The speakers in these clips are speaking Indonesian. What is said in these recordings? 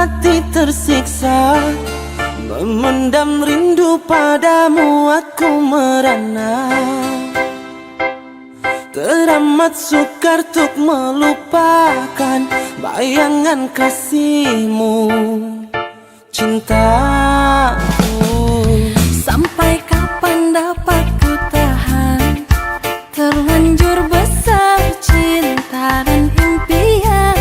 hati tersiksa, memendam rindu padamu aku merana. Teramat sukar untuk melupakan bayangan kasihmu, cintaku. Sampai kapan dapat ku tahan, terlanjur besar cinta dan impian,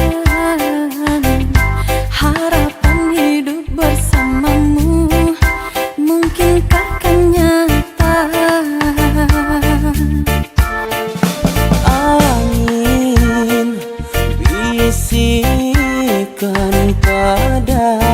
harapan hidup bersamamu mungkinkah kan nyata. Angin bisikan padanya,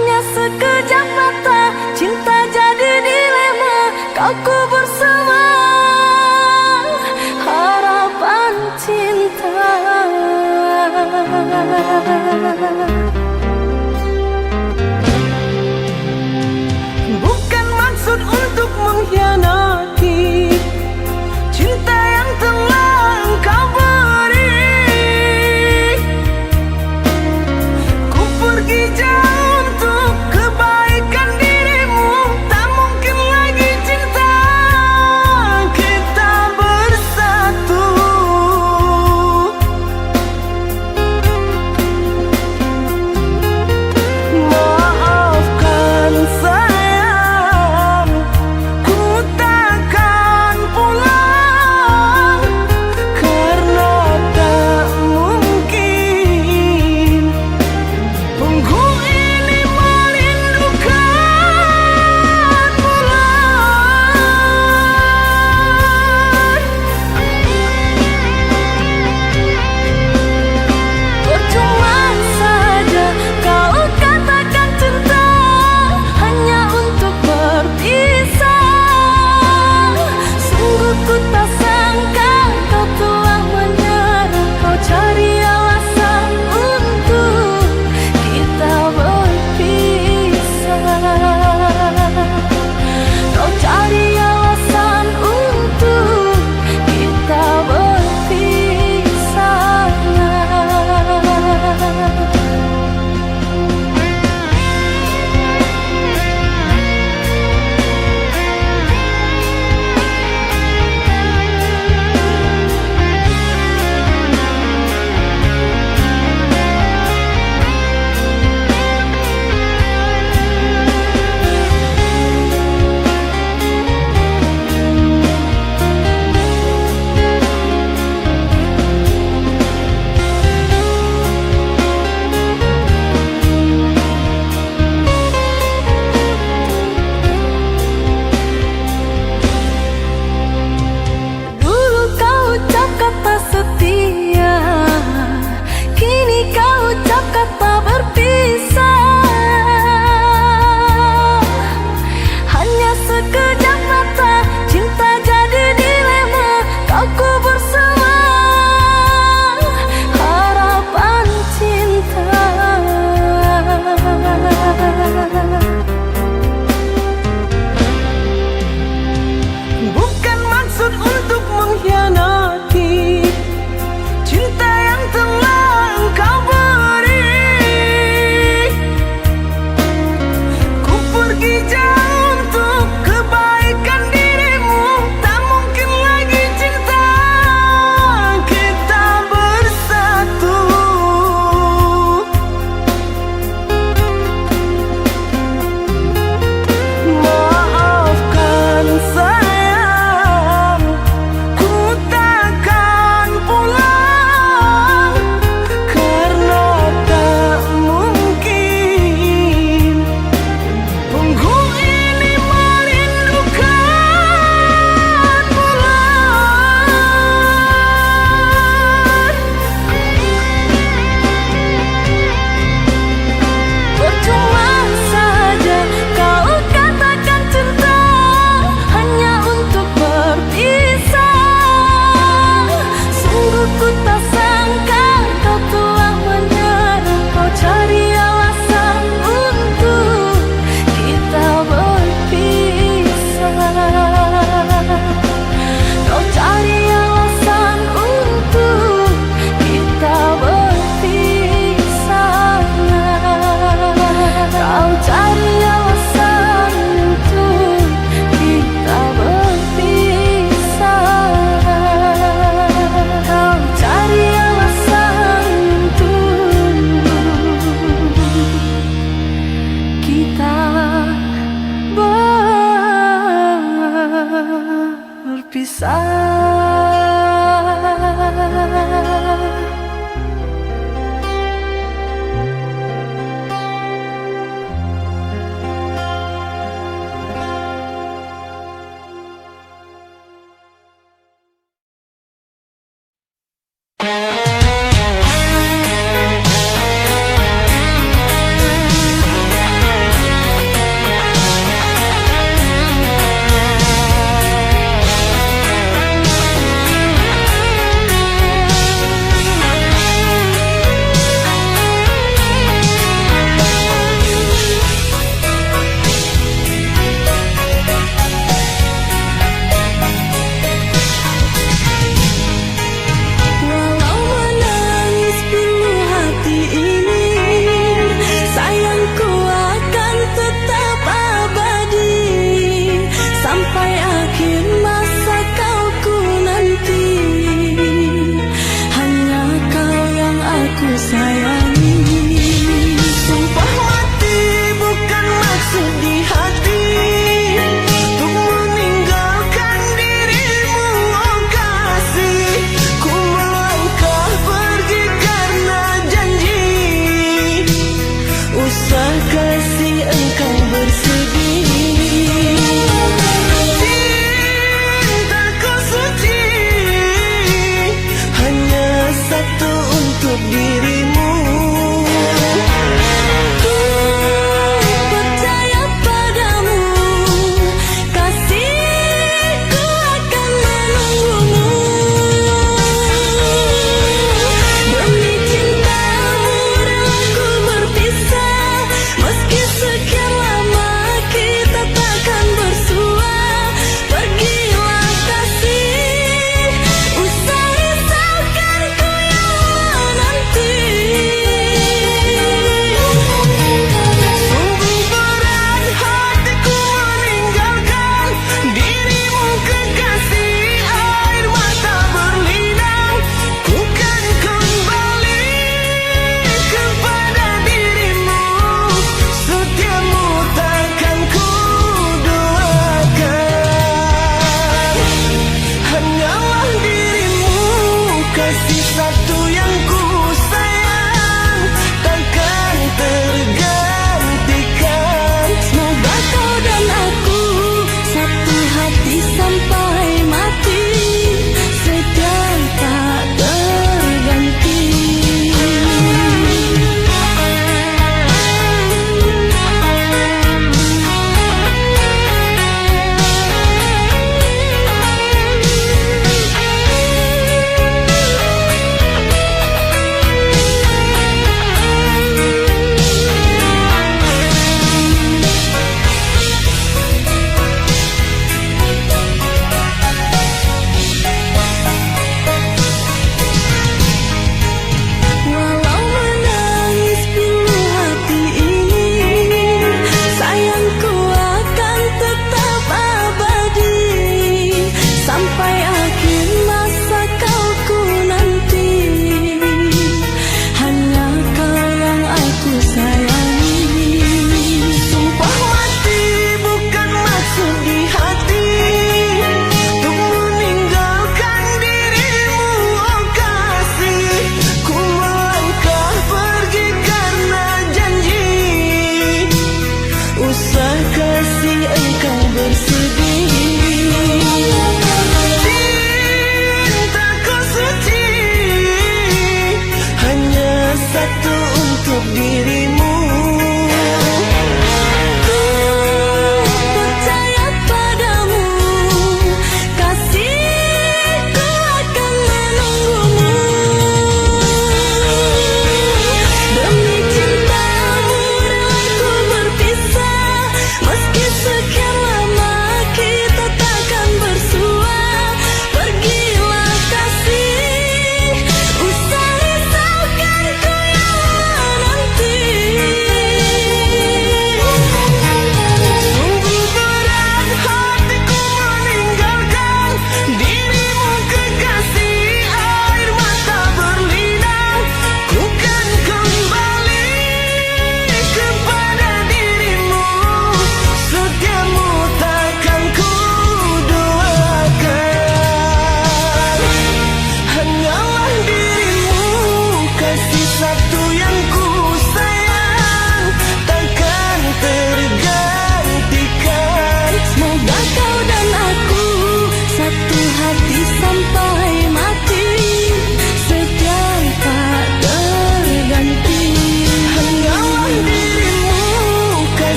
hanya sekejap mata, cinta jadi dilema, kau kubur semua harapan cinta. Bukan maksud untuk mengkhianati cinta yang telah engkau beri. Ku pergi jauh untuk kebaikan diri.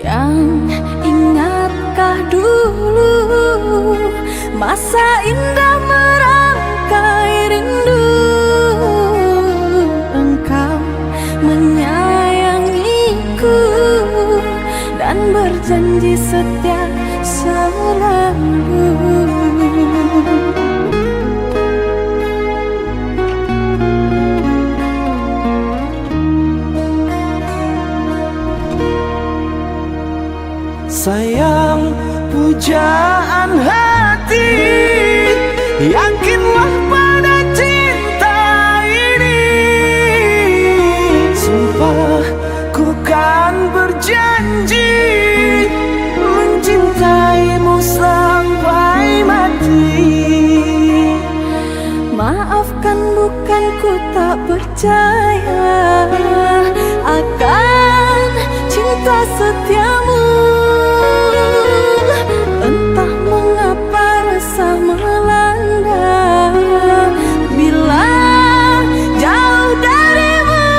Yang ingatkah dulu masa indah merangkai rindu? Engkau menyayangiku dan berjanji setia selalu. Sayang, pujaan hati, yakinlah pada cinta ini. Sumpah ku kan berjanji mencintaimu sampai mati. Maafkan bukan ku tak percaya akan cinta setiamu. Entah mengapa rasa melanda bila jauh darimu.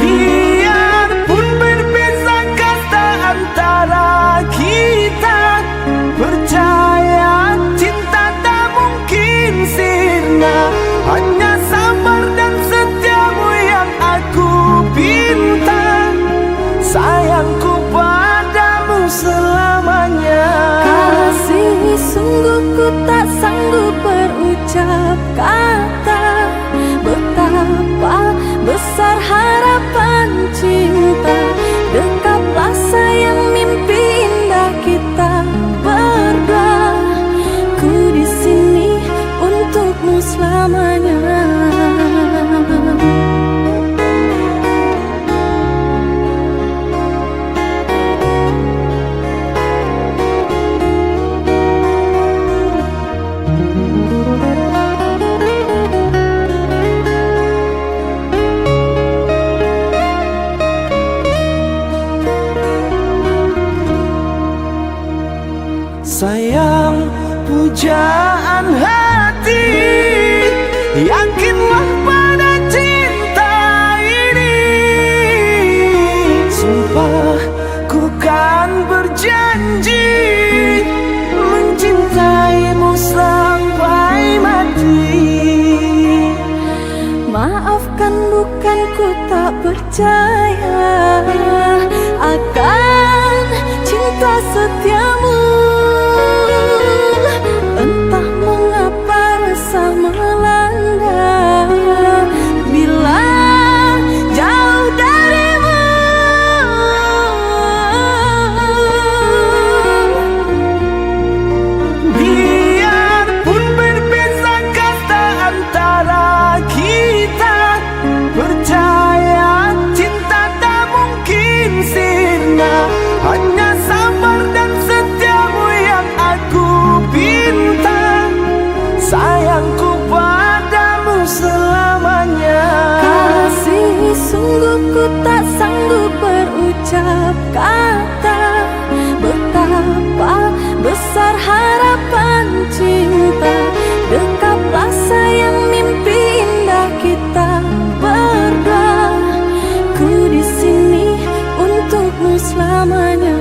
Biarpun berbeza kasta antara kita, percaya cinta tak mungkin sirna. Hanya sabar dan setiamu yang aku pinta. Sayangku padamu selamanya. Kasih, sungguh ku tak sanggup berucap kata betapa besar harapan cinta. Dekaplah sayang, mimpi indah kita berdua. Ku di sini untukmu selamanya. Sayang, pujaan hati, yakinlah pada cinta ini. Sumpah ku kan berjanji mencintaimu sampai mati. Maafkan bukan ku tak percaya akan cinta setiamu. Entah mengapa rasa melanda bila jauh darimu. Biarpun berbeza kasta antara kita, percaya cinta tak mungkin sirna. Hanya sabar dan setiamu yang aku pinta. Sayangku padamu selamanya. Kasih, sungguh ku tak sanggup berucap kata betapa besar harapan cinta. Dekaplah sayang, mimpi indah kita berdua. Ku di sini untukmu selamanya.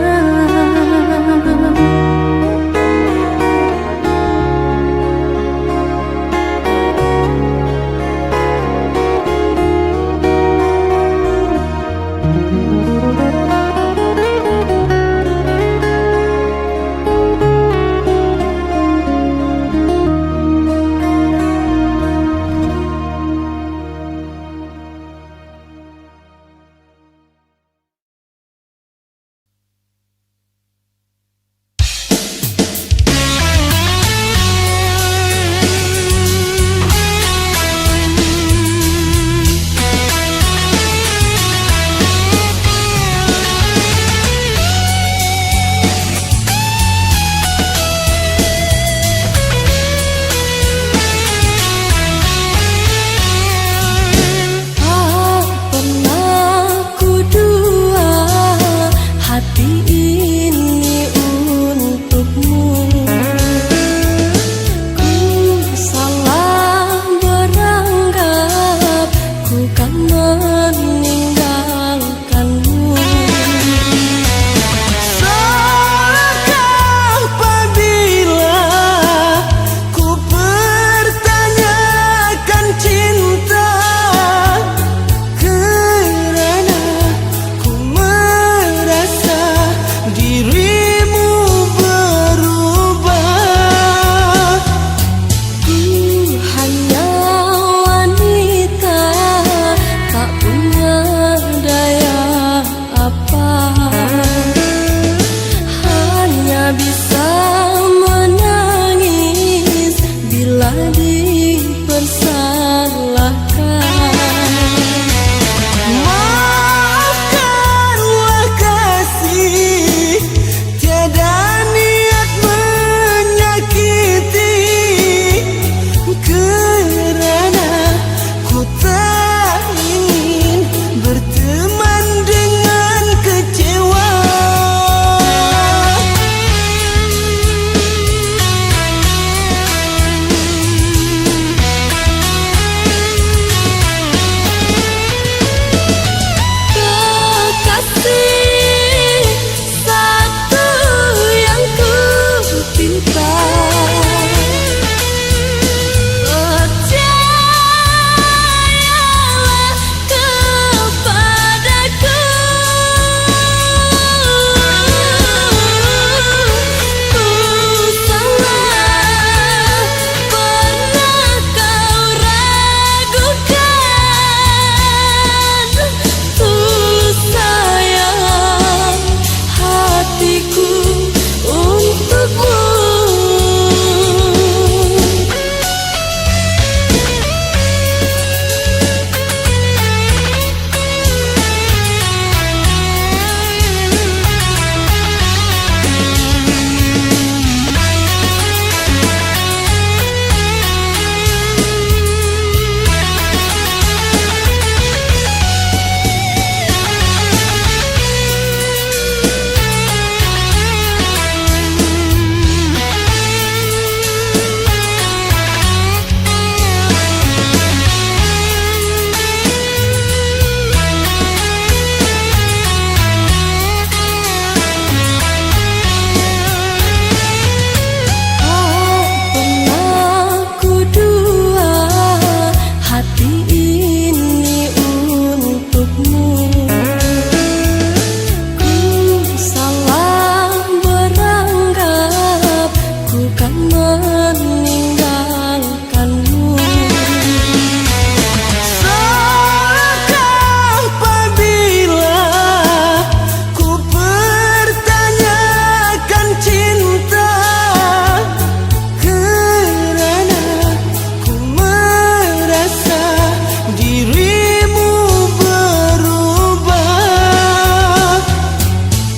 dirimu berubah.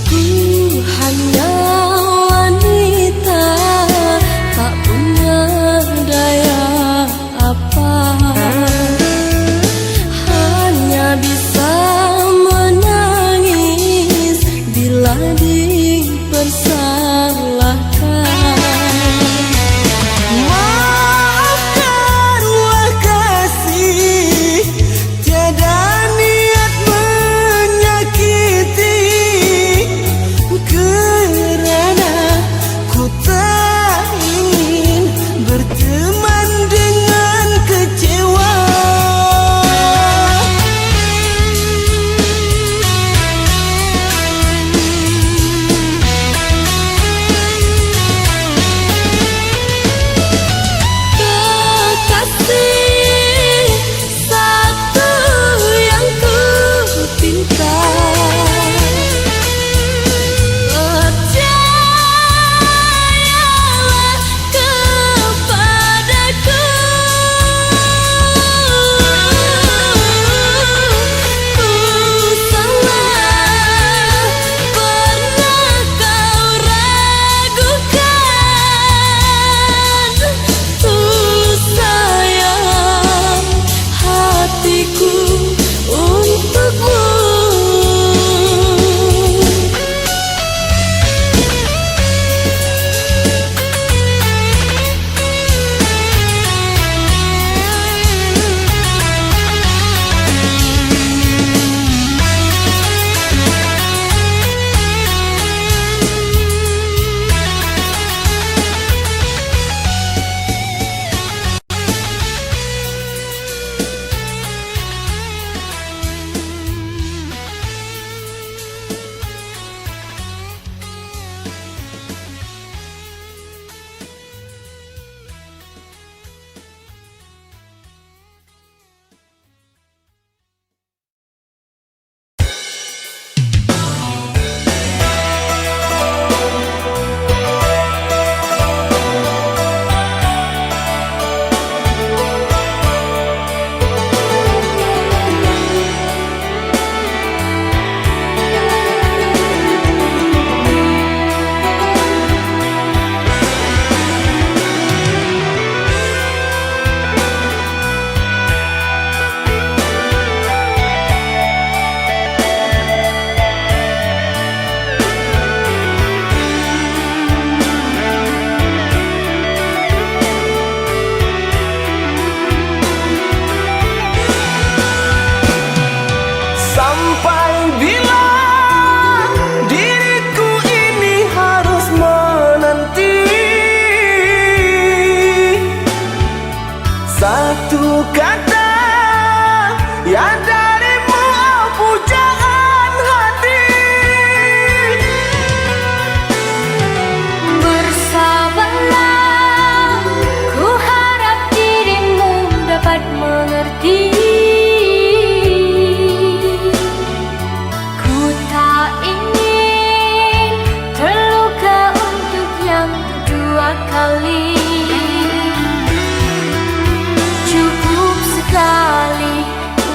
Ku hanya wanita tak punya daya apa, hanya bisa menangis bila dipersalahkan. Maafkanlah kasih, tiada niat menyakiti, kerana ku tak ingin berteman dengan kecewa. Kekasih satu yang ku cinta, percayalah kepadaku. Ku salah, pernah kau ragukan. Ku sayang hatiku untukmu. Sampai bila diriku ini harus menanti satu kata ya darimu, oh pujaan hati. Bersabarlah, ku harap dirimu dapat mengerti. Ku tak ingin terluka untuk yang kedua kali. Cukup sekali ku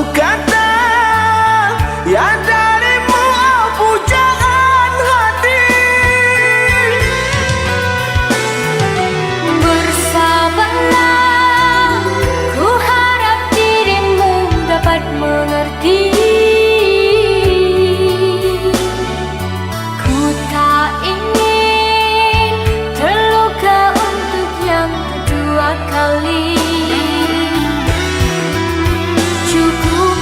kata ya darimu, oh pujaan hati. Bersabarlah, ku harap dirimu dapat mengerti. Ku tak ingin terluka untuk yang kedua kali. Cukup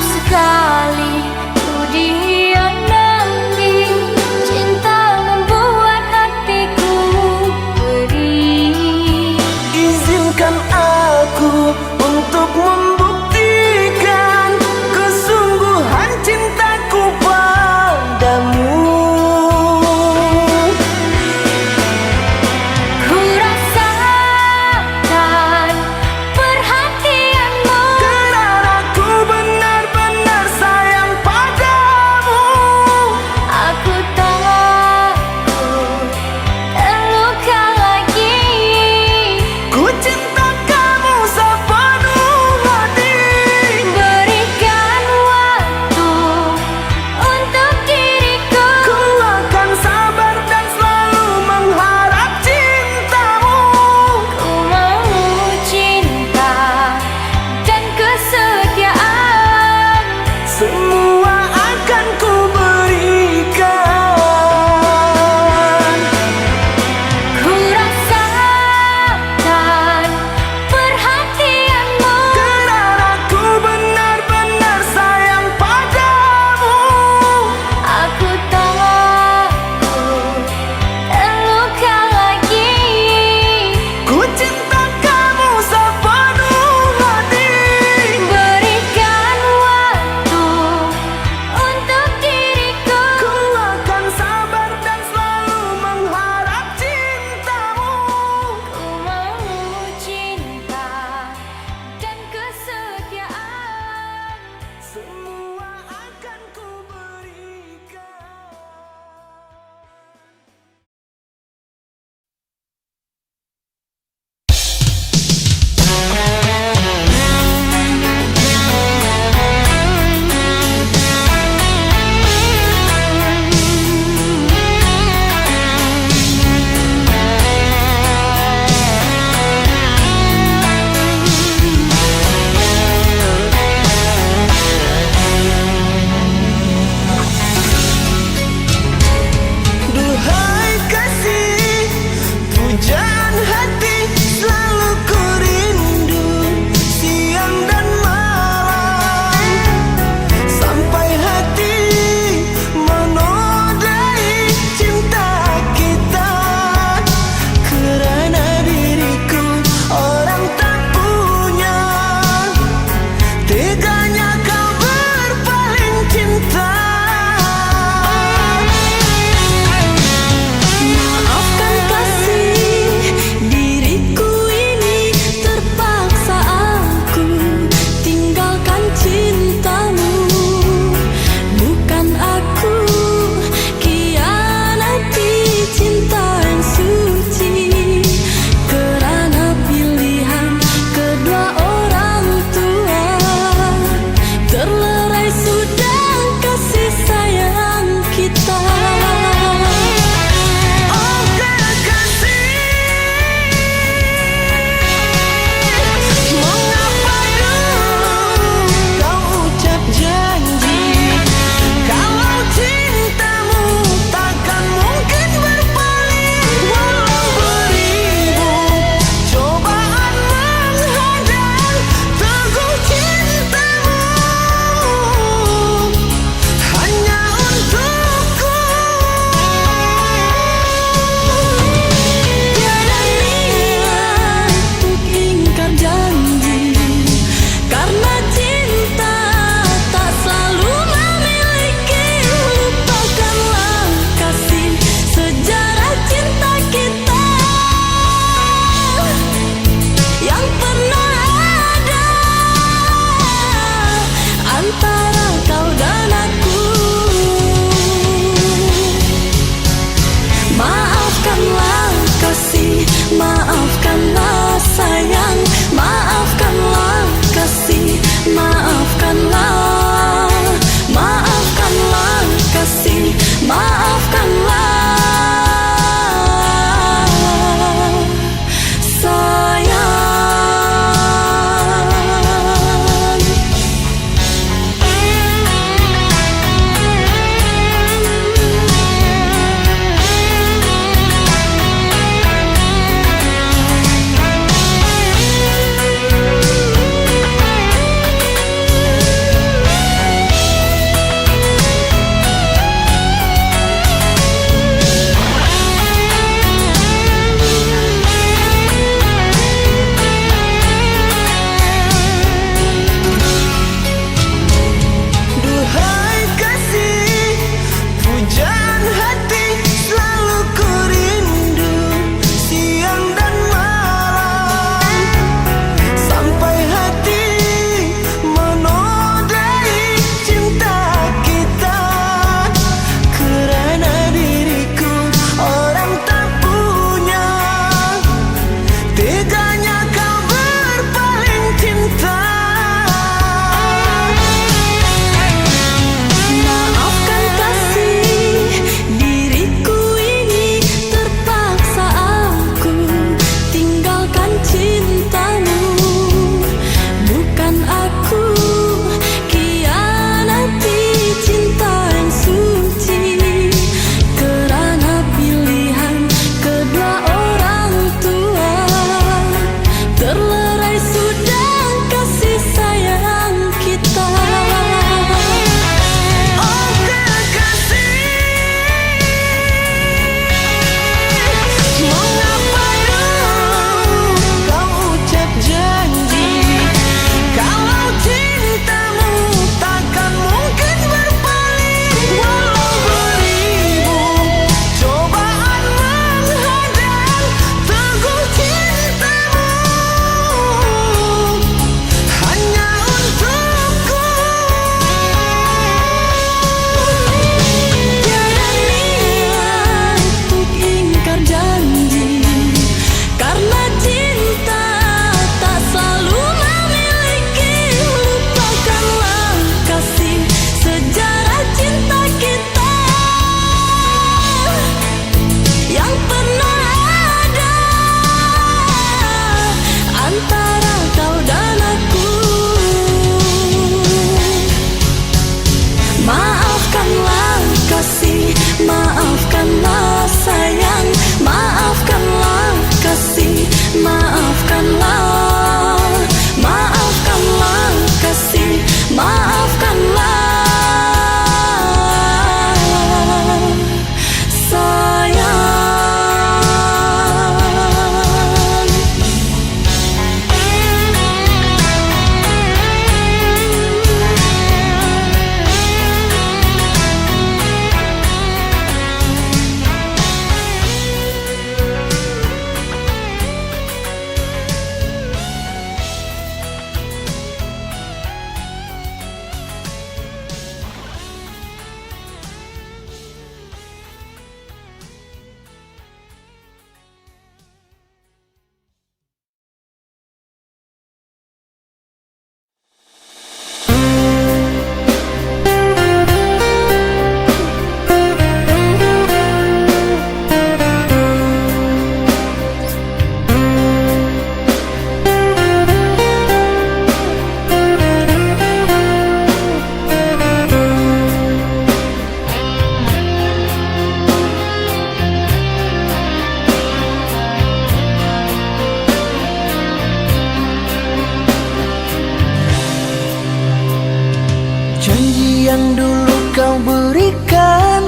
kau berikan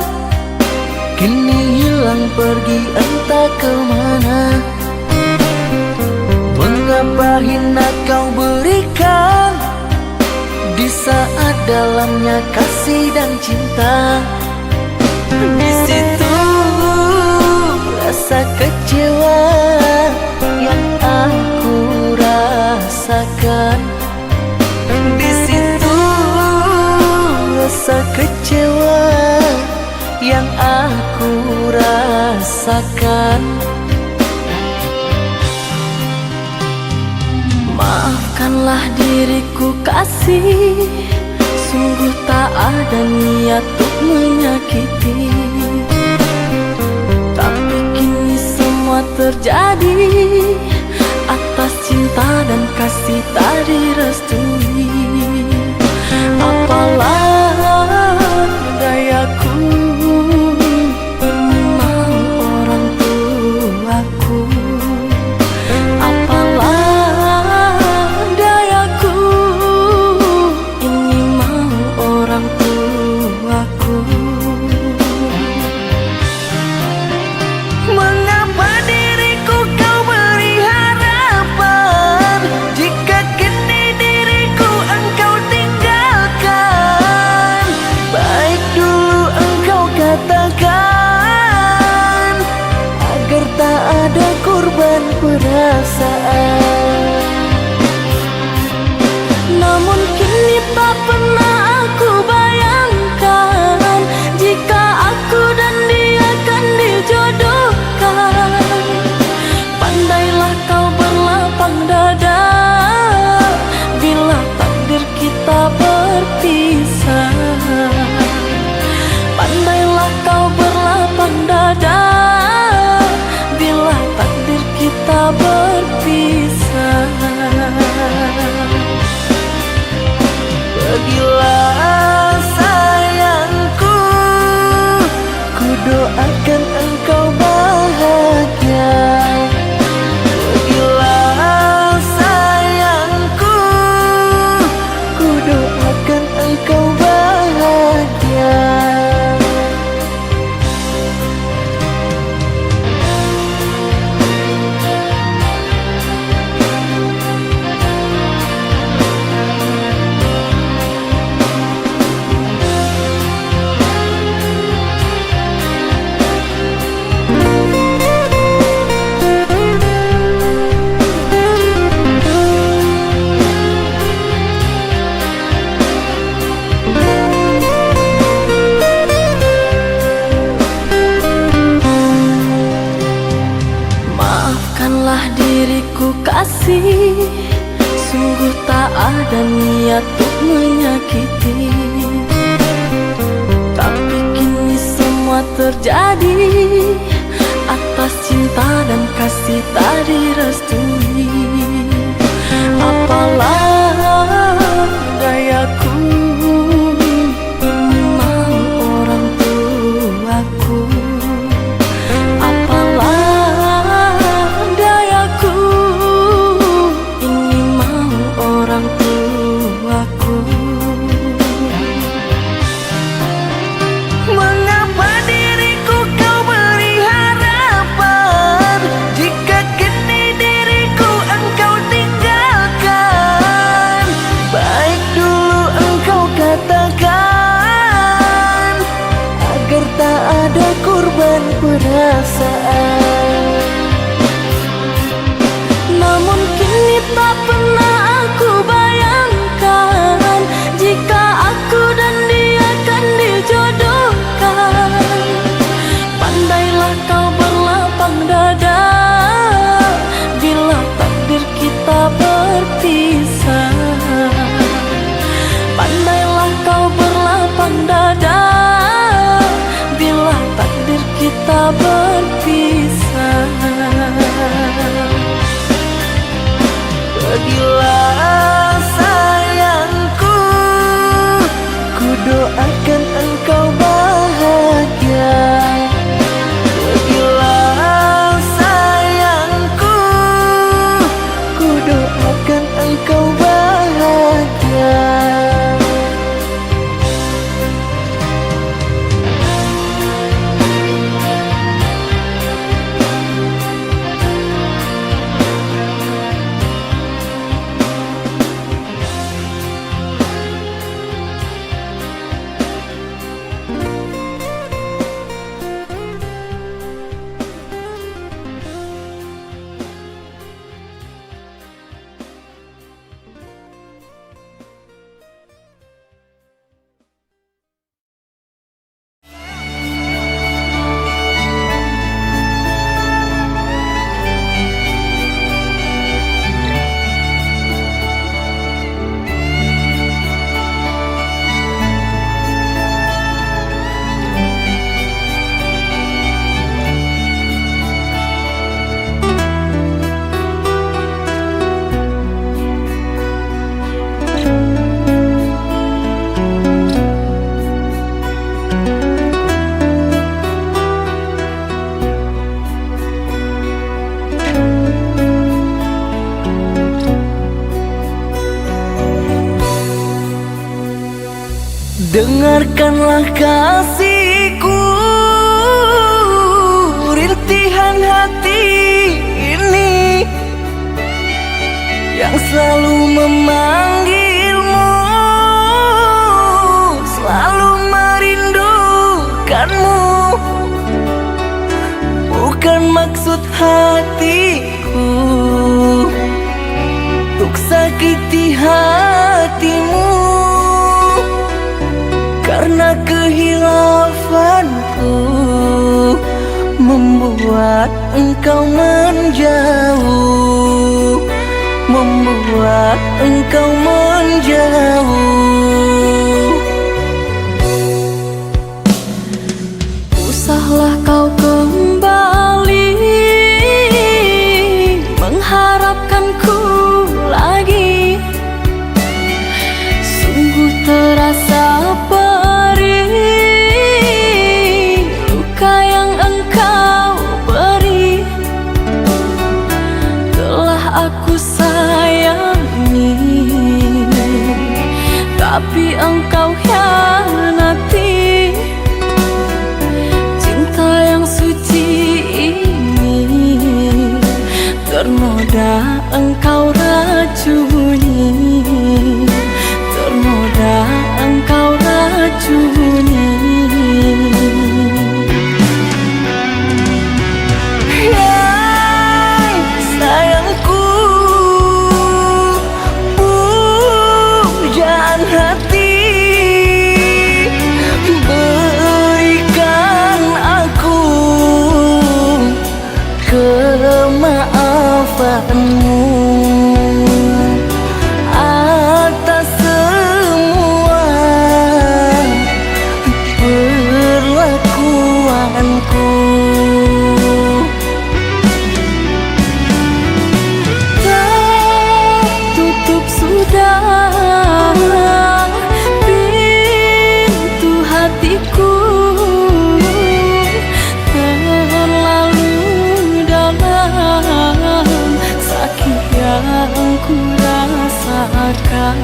kini hilang pergi entah kemana. Mengapa hina kau berikan di saat dalamnya kasih dan cinta. Di situ rasa kecewa yang aku rasakan. Di situ rasa kecewa yang aku rasakan. Maafkanlah diriku kasih, sungguh tak ada niat untuk menyakiti. Tapi kini semua terjadi atas cinta dan kasih tak direstui. Apalah dayaku, ini mau orang tuaku. Apalah dayaku, ini mau orang tuaku. Mengapa diriku kau beri harapan jika kini diriku engkau tinggalkan? Baik dulu engkau katakan agar tak ada korban perasaan. Namun kini tak pernah aku bayangkan jika aku dan dia akan dijodohkan. Pandailah kau berlapang dada bila takdir kita berpisah. Pandailah kau berlapang dada bila takdir kita berpisah. Pergilah sayangku, ku doakan engkau bahagia. Pergilah sayangku, ku doakan engkau bahagia. Maafkanlah diriku kasih, sungguh tak ada niat untuk menyakiti. Tapi kini semua terjadi atas cinta dan kasih tak direstui. Apalah dayaku, ini mau orang tuaku. Apalah dayaku, ini mau orang tuaku. Mengapa diriku kau beri harapan jika kini diriku engkau tinggalkan? Baik dulu engkau katakan agar tak ada korban perasaan. Namun kini tak pernah aku bayangkan jika aku dan dia akan dijodohkan. Pandailah kau berlapang dada bila takdir kita berpisah. Pandailah kau berlapang dada bila takdir kita berpisah. Dengarkanlah kasihku, rintihan hati ini yang selalu memanggilmu, selalu merindukanmu. Bukan maksud hatiku untuk sakiti hatimu, karena kehilafanku membuat engkau menjauh, membuat engkau menjauh. Usahlah kau kembali mengharapkanku lagi. Sungguh terasa perih luka yang engkau beri. Telah aku sayangi, tapi engkau hianati. Cinta yang suci ini ternoda engkau racuni, ternoda engkau racuni. Yang sayangku, pujaan hati, berikan aku kemaafanmu atas semua perlakuanku. Tertutup sudah pintu hatiku, terlalu dalam sakit yang ku rasakan.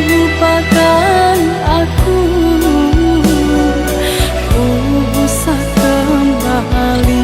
Lupakan aku, usah kembali.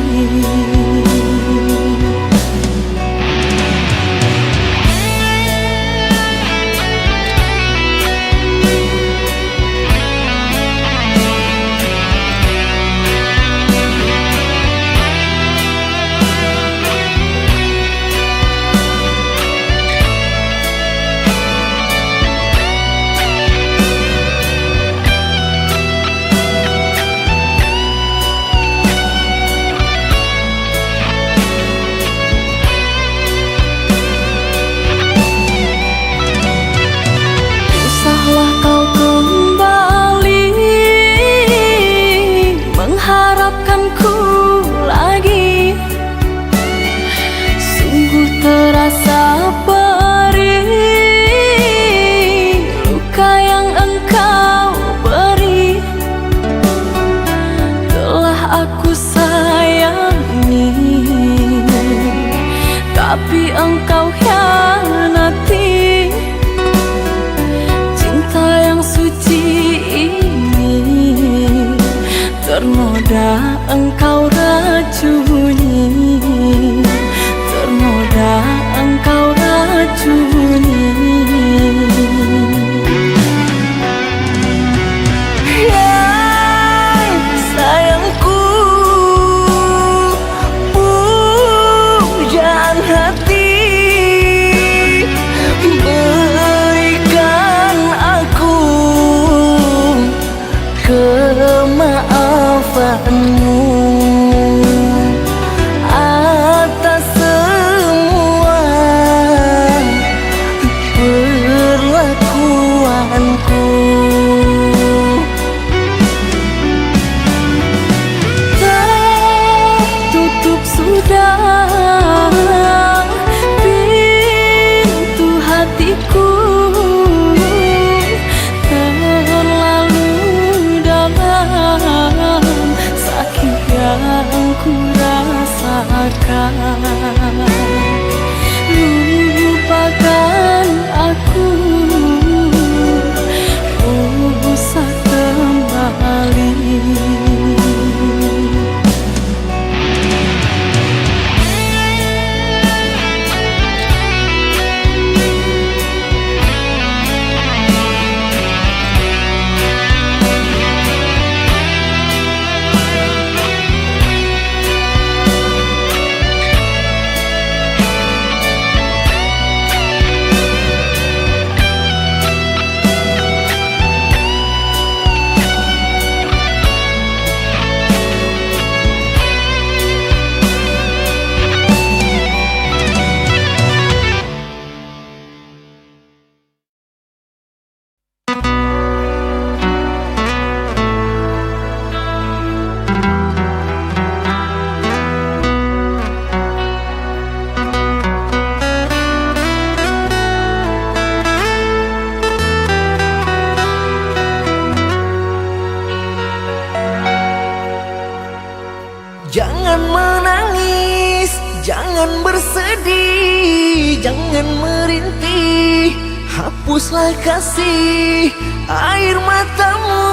hapuslah kasih air matamu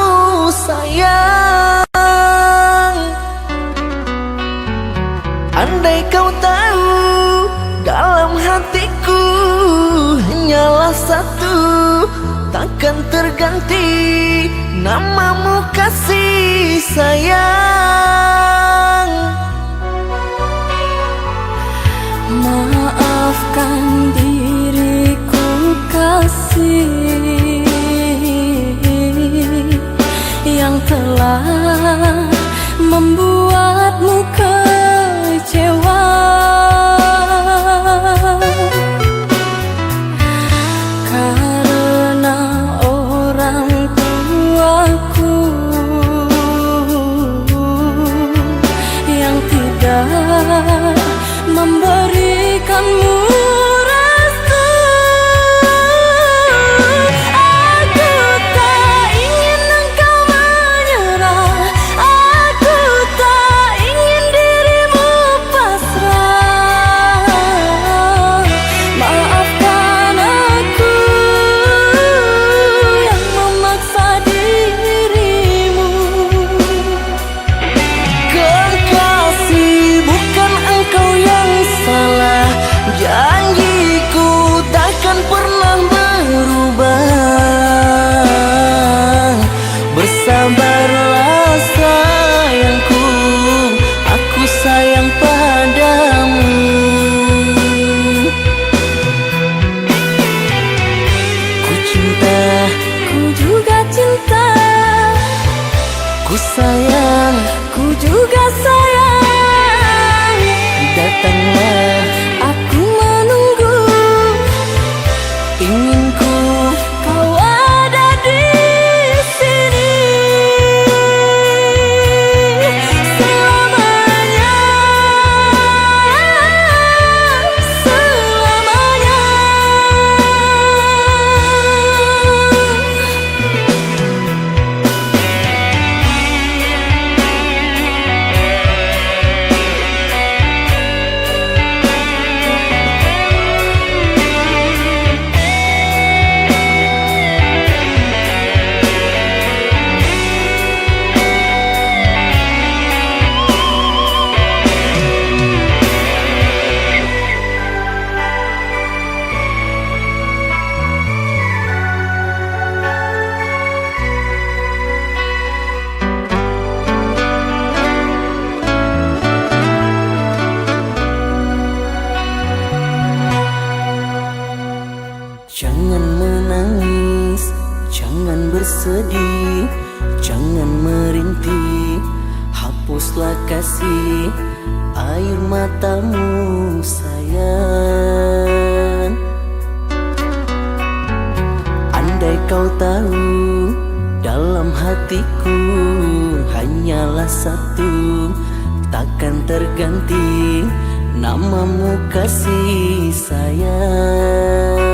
sayang. Andai kau tahu dalam hatiku hanyalah satu, takkan terganti namamu kasih sayang. Maafkan diriku kasih yang telah membuatmu kecewa. Karena orang tuaku yang tidak memberikanmu restu. Aku tak ingin engkau menyerah, aku tak ingin dirimu pasrah. Maafkan aku yang memaksa dirimu. Kekasih, bukan engkau yang salah, janjiku takkan pernah berubah. Bersabarlah sayangku, aku sayang padamu. Ku cinta, Ku juga cinta, ku sayang, ku juga sayang. datanglah Aku menunggu, inginku kau ada di sini selamanya, selamanya. Jangan menangis, jangan bersedih, jangan merintih, hapuslah kasih air matamu sayang. Andai kau tahu dalam hatiku hanyalah satu, takkan terganti namamu kasih sayang.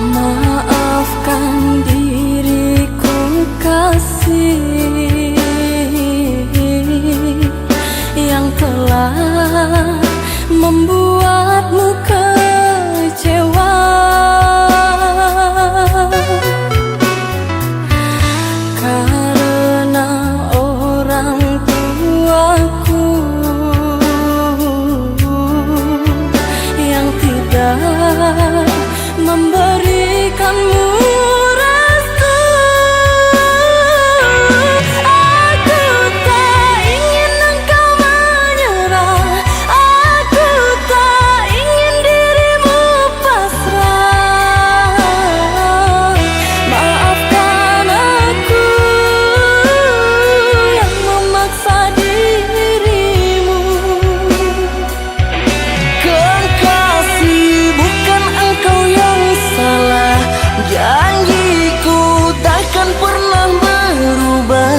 Maafkan diriku kasih yang telah membuatmu kecewa. Karena orang tuaku yang tidak memberikanmu restu. Aku tak ingin engkau menyerah, aku tak ingin dirimu pasrah. Maafkan aku yang memaksa dirimu. Kekasih, bukan engkau yang salah, janjiku takkan pernah berubah.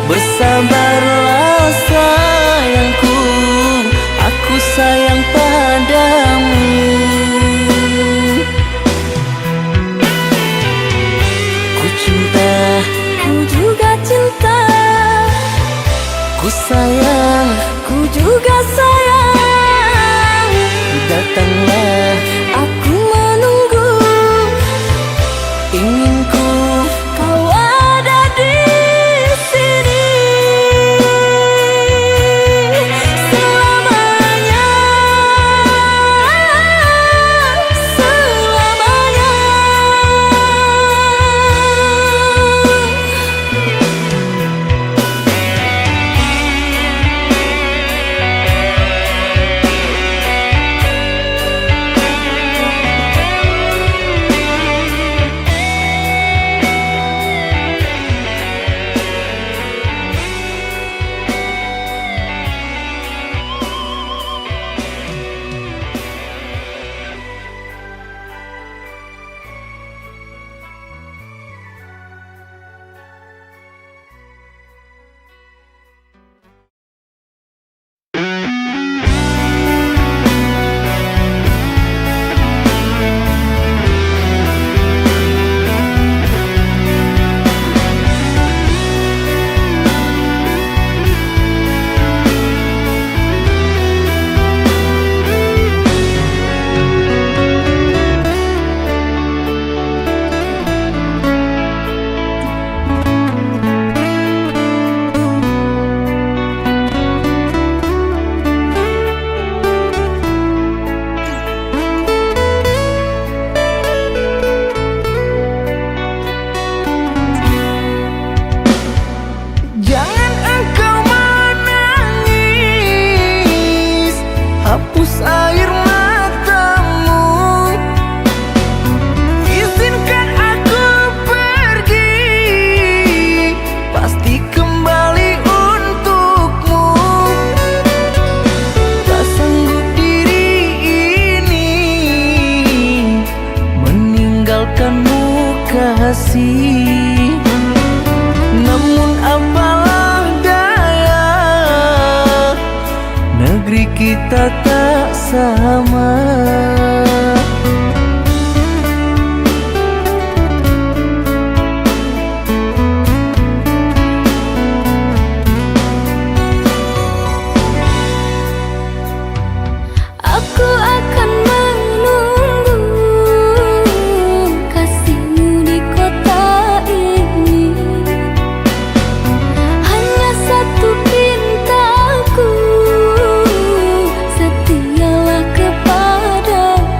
Bersabarlah sayangku, aku sayang padamu. Ku cinta, Ku juga cinta, ku sayang, ku juga sayang. datanglah, aku menunggu. ingin ku Kau ada di sini selamanya, selamanya. jangan engkau menangis, hapus air matamu, izinkan aku pergi, pasti kembali untukmu. Tak sanggup diri ini meninggalkanmu kasih, namun apalah daya, negeri kita tak sama. Aku akan menunggu kasihmu di kota ini. Hanya satu pintaku, setialah kepadaku.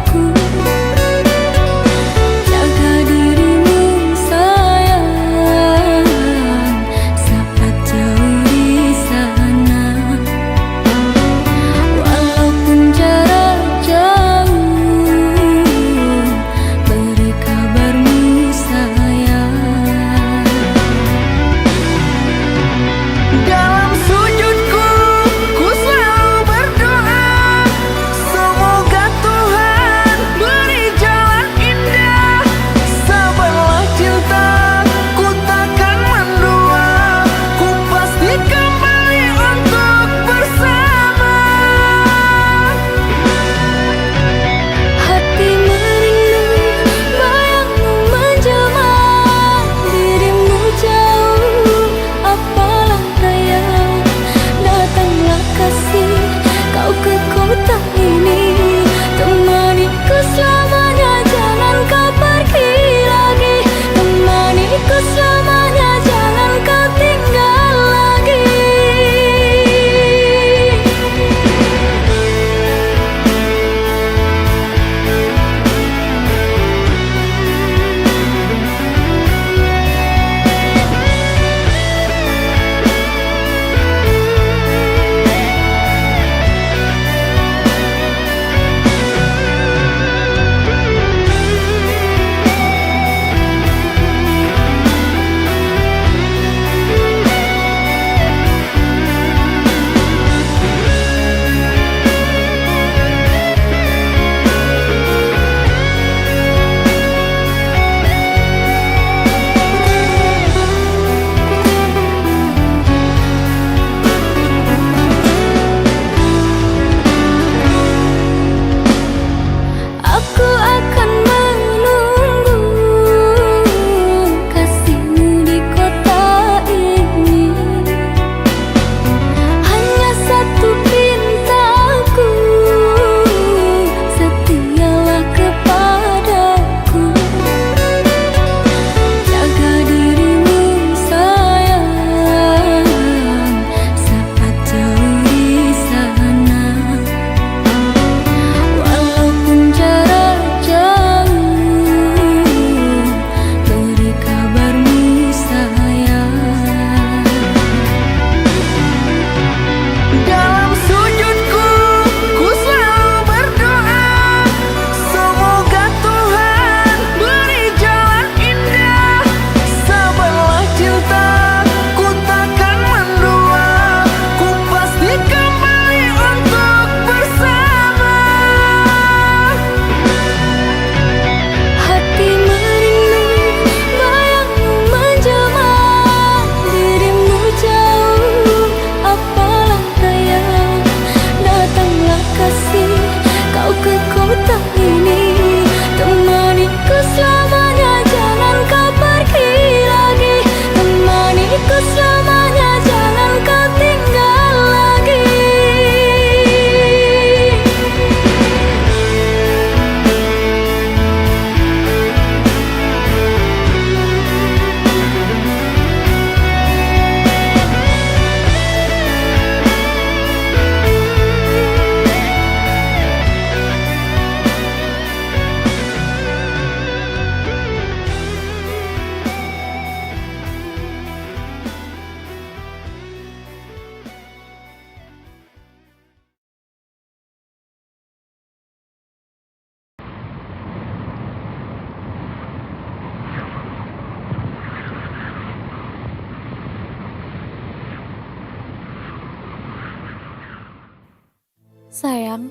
Sayang,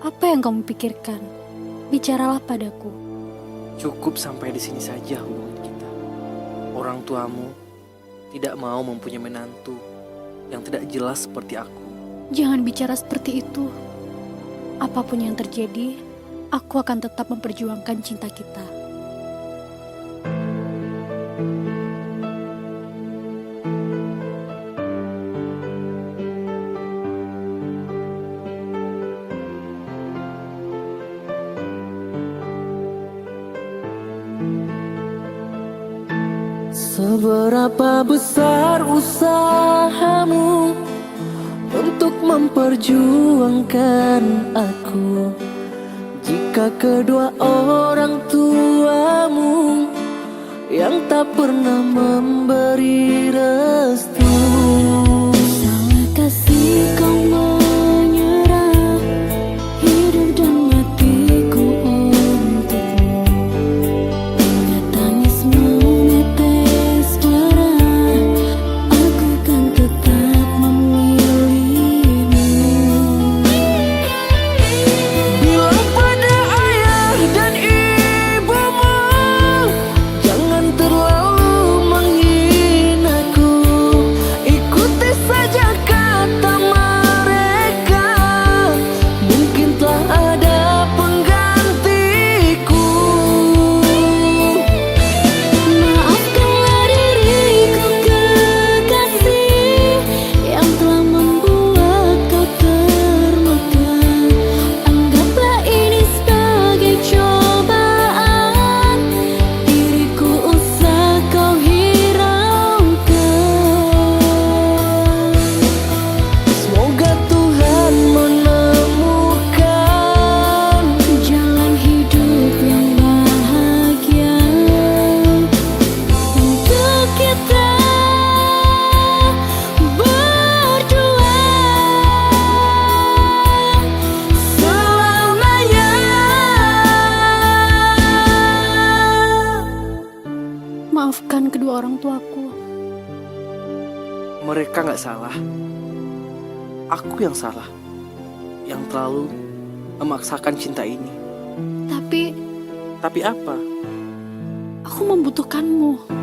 apa yang kamu pikirkan? Bicaralah padaku. Cukup sampai di sini saja hubungan kita. Orang tuamu tidak mau mempunyai menantu yang tidak jelas seperti aku. Jangan bicara seperti itu. Apapun yang terjadi, aku akan tetap memperjuangkan cinta kita. Seberapa besar usahamu untuk memperjuangkan aku, jika kedua orang tuamu yang tak pernah memberi restu? Salah kasih kau menyerah hidup dan matiku untukmu, hingga tangis menetes darah, aku kan tetap memilihmu. Bilang pada ayah dan ibumu, jangan terlalu menghinaku. Ikuti saja kata mereka, mungkin telah ada penggantiku. Maafkanlah diriku kekasih, yang telah membuat kau terluka. Anggaplah ini sebagai cobaan, diriku usah kau hiraukan. Semoga Tuhan menemukan jalan hidup yang bahagia untuk kita berdua selamanya. Maafkan kedua orang tuaku. Mereka gak salah. Aku yang salah, yang terlalu memaksakan cinta ini. Tapi apa? aku membutuhkanmu.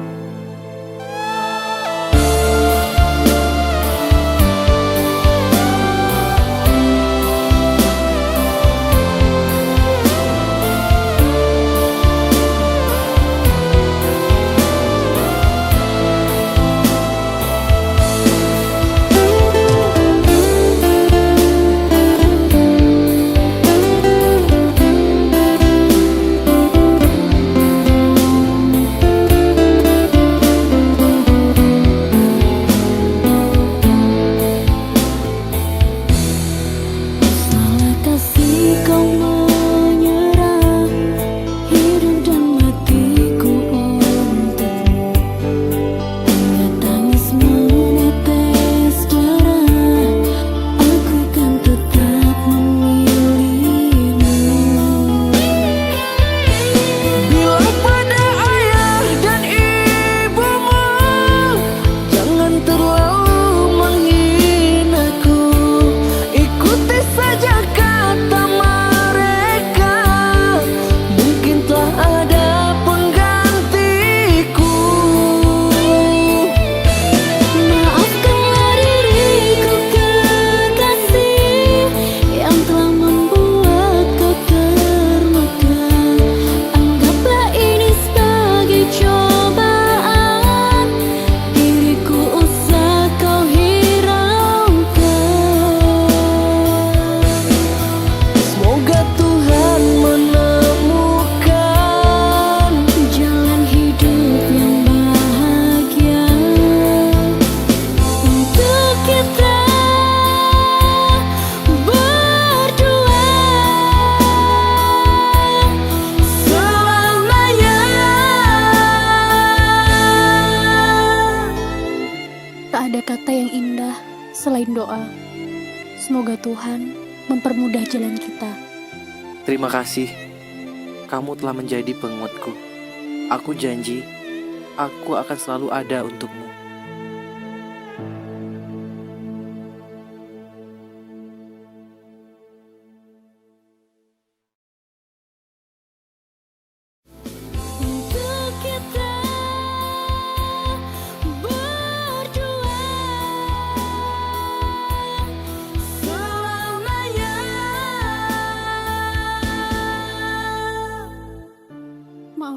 Salah kasih kau menyerah hidup dan matiku untukmu, hingga tangis menetes darah, aku kan tetap memilihmu. Bilang pada ayah dan ibumu, jangan terlalu menghinaku. Ikuti saja kata mereka, mungkin telah ada penggantiku. Maafkanlah diriku kekasih, yang telah membuat kau terluka. Anggaplah ini sebagai cobaan, diriku usah kau hiraukan. Semoga Tuhan menemukan jalan hidup yang bahagia untuk kita berdua selamanya. Tak ada kata yang indah selain doa. Semoga Tuhan mempermudah jalan kita. Terima kasih. Kamu telah menjadi penguatku. Aku janji, aku akan selalu ada untukmu.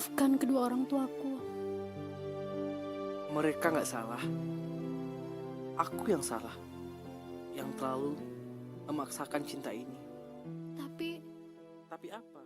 Maafkan kedua orang tuaku. Mereka gak salah. Aku yang salah. Yang terlalu memaksakan cinta ini. Tapi apa?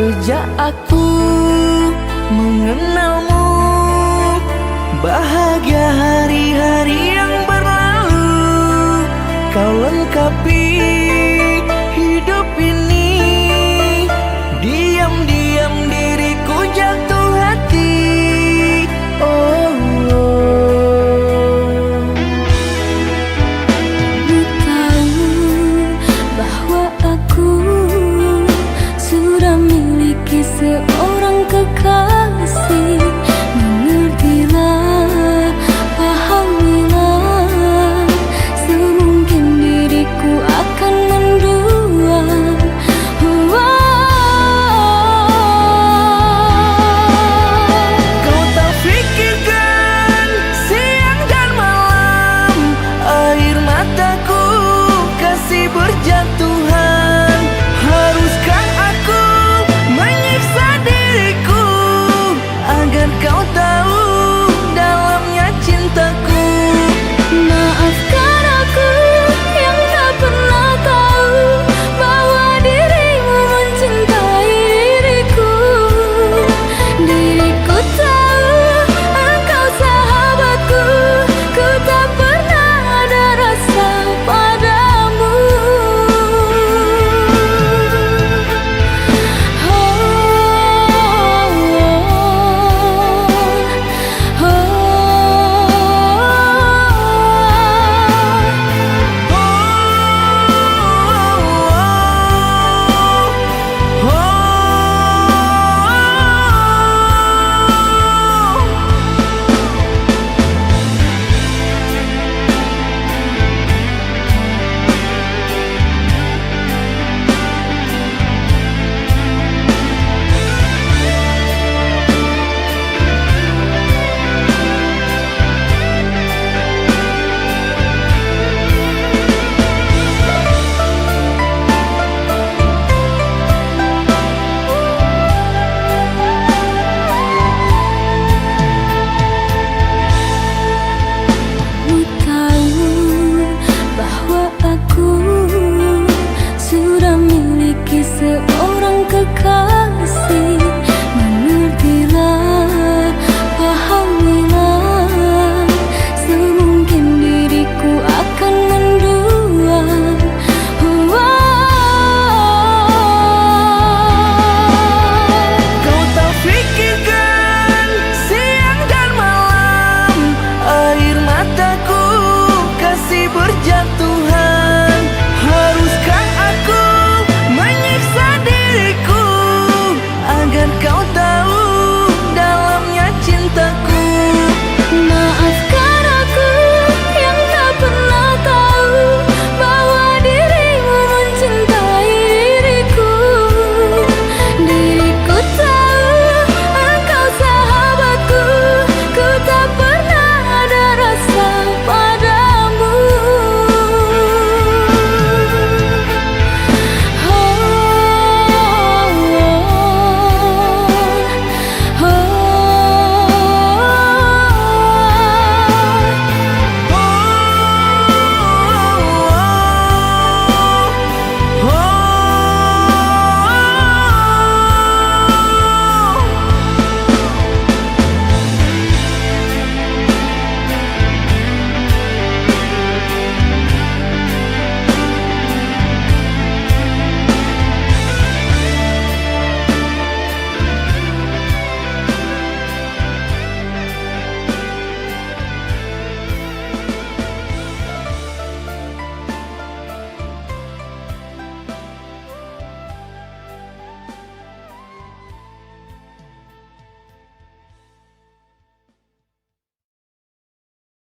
Sejak aku mengenalmu, bahagia hari-hari yang berlalu, kau lengkapi